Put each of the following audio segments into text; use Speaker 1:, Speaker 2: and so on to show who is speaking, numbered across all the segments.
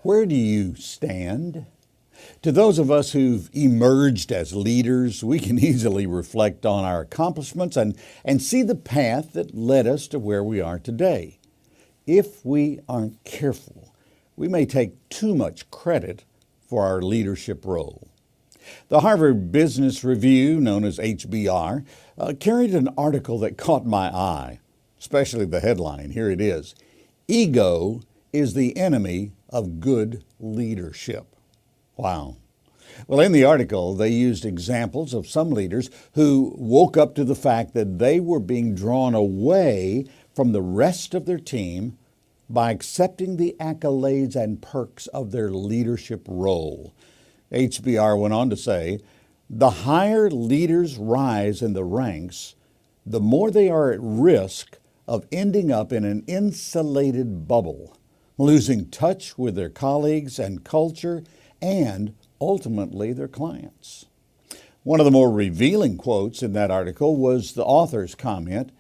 Speaker 1: Where do you stand? To those of us who've emerged as leaders, we can easily reflect on our accomplishments and see the path that led us to where we are today. If we aren't careful, we may take too much credit for our leadership role. The Harvard Business Review, known as HBR, carried an article that caught my eye, especially the headline. Here it is: "Ego is the enemy of good leadership." Wow. Well, in the article, they used examples of some leaders who woke up to the fact that they were being drawn away from the rest of their team by accepting the accolades and perks of their leadership role. HBR went on to say, the higher leaders rise in the ranks, the more they are at risk of ending up in an insulated bubble, losing touch with their colleagues and culture, and ultimately their clients. One of the more revealing quotes in that article was the author's comment.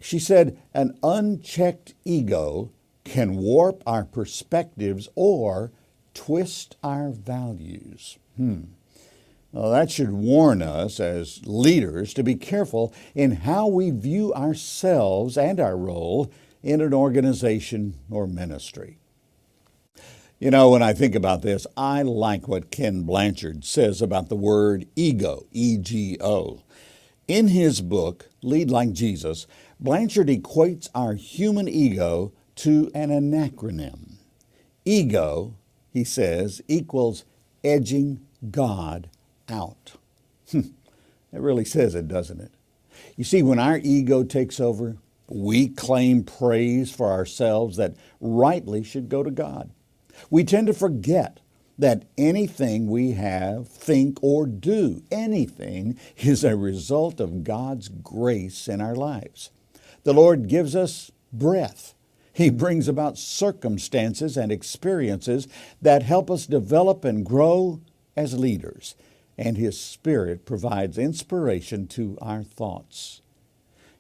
Speaker 1: She said, "An unchecked ego can warp our perspectives or twist our values." Well, that should warn us as leaders to be careful in how we view ourselves and our role in an organization or ministry. You know, when I think about this, I like what Ken Blanchard says about the word ego, E-G-O. In his book, Lead Like Jesus, Blanchard equates our human ego to an acronym. Ego, he says, equals edging God out. It really says it, doesn't it? You see, when our ego takes over, we claim praise for ourselves that rightly should go to God. We tend to forget that anything we have, think, or do, anything is a result of God's grace in our lives. The Lord gives us breath. He brings about circumstances and experiences that help us develop and grow as leaders, and His Spirit provides inspiration to our thoughts.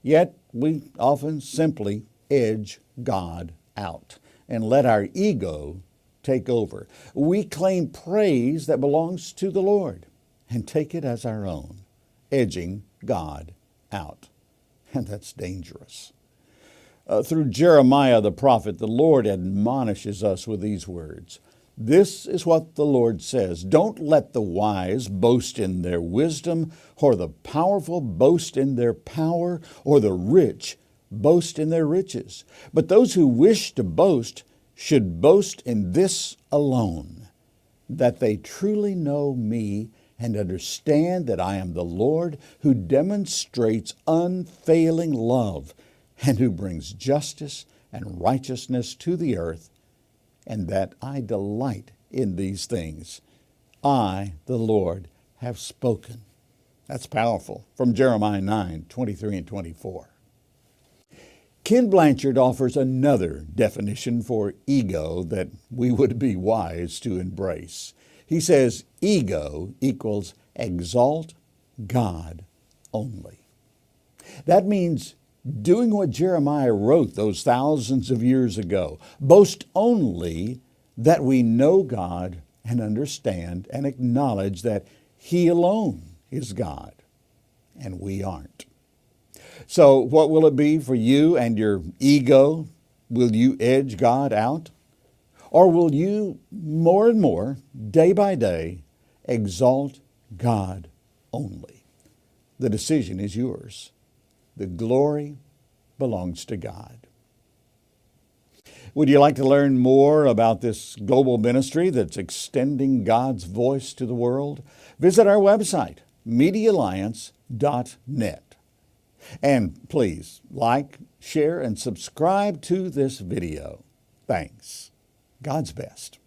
Speaker 1: Yet we often simply edge God out and let our ego take over. We claim praise that belongs to the Lord and take it as our own, edging God out. And that's dangerous. Through Jeremiah the prophet, the Lord admonishes us with these words. This is what the Lord says: "Don't let the wise boast in their wisdom, or the powerful boast in their power, or the rich boast in their riches. But those who wish to boast should boast in this alone, that they truly know me and understand that I am the Lord who demonstrates unfailing love and who brings justice and righteousness to the earth, and that I delight in these things. I, the Lord, have spoken." That's powerful, from Jeremiah 9:23 and 24. Ken Blanchard offers another definition for ego that we would be wise to embrace. He says, ego equals exalt God only. That means doing what Jeremiah wrote those thousands of years ago. Boast only that we know God and understand and acknowledge that He alone is God, and we aren't. So what will it be for you and your ego? Will you edge God out? Or will you more and more, day by day, exalt God only? The decision is yours. The glory belongs to God. Would you like to learn more about this global ministry that's extending God's voice to the world? Visit our website, MediaAlliance.net. And please like, share, and subscribe to this video. Thanks. God's best.